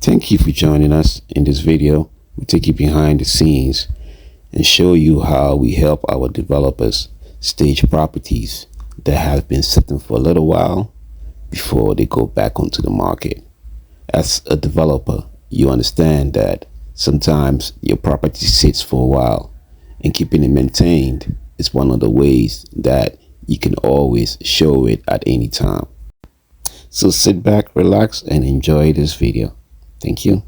Thank you for joining us. In this video, we take you behind the scenes and show you how we help our developers stage properties that have been sitting for a little while before they go back onto the market. As a developer, you understand that sometimes your property sits for a while, and keeping it maintained is one of the ways that you can always show it at any time. So sit back, relax, and enjoy this video. Thank you.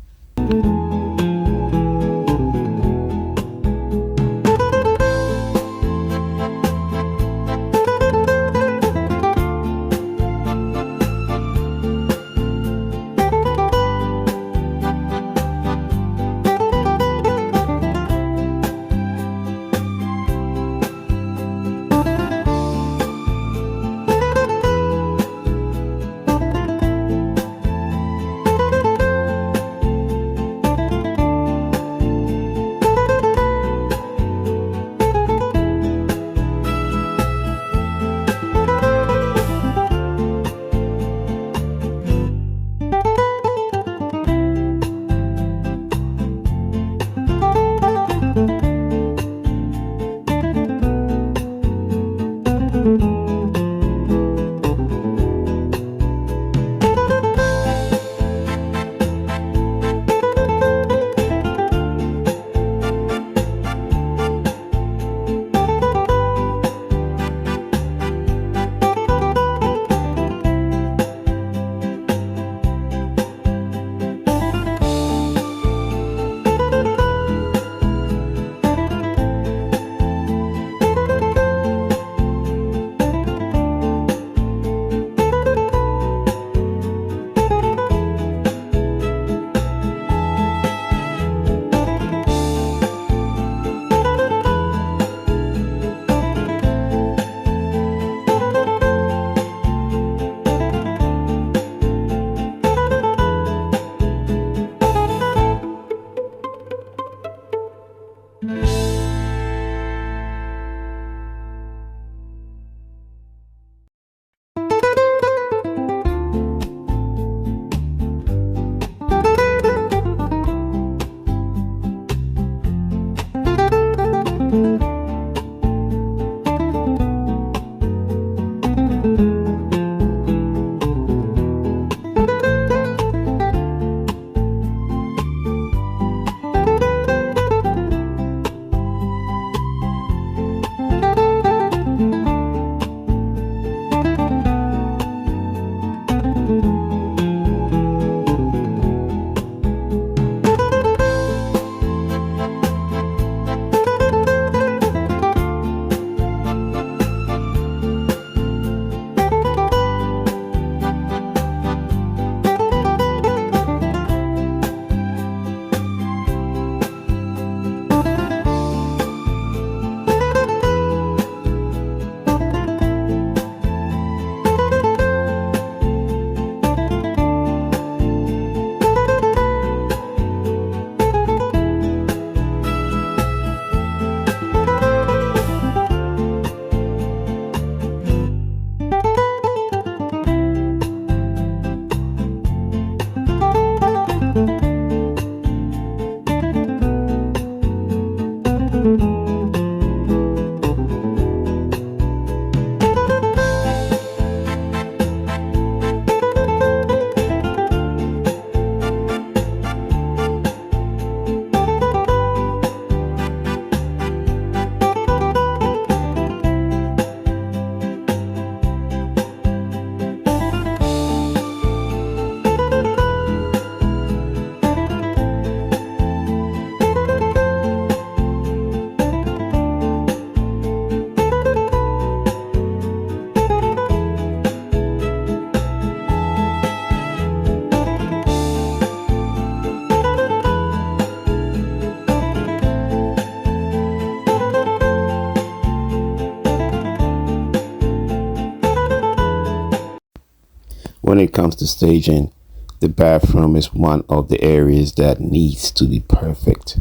When it comes to staging, the bathroom is one of the areas that needs to be perfect.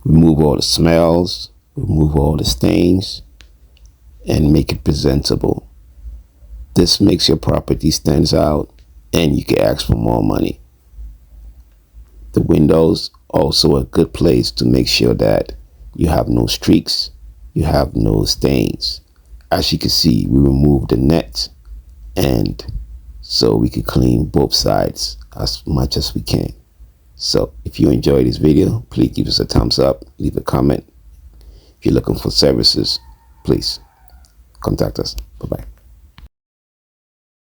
Remove all the smells, remove all the stains, and make it presentable. This makes your property stands out and you can ask for more money. The windows also a good place to make sure that you have no streaks, you have no stains. As you can see, we removed the net, and so we could clean both sides as much as we can. So if you enjoyed this video, please give us a thumbs up, leave a comment. If you're looking for services, please contact us. Bye-bye.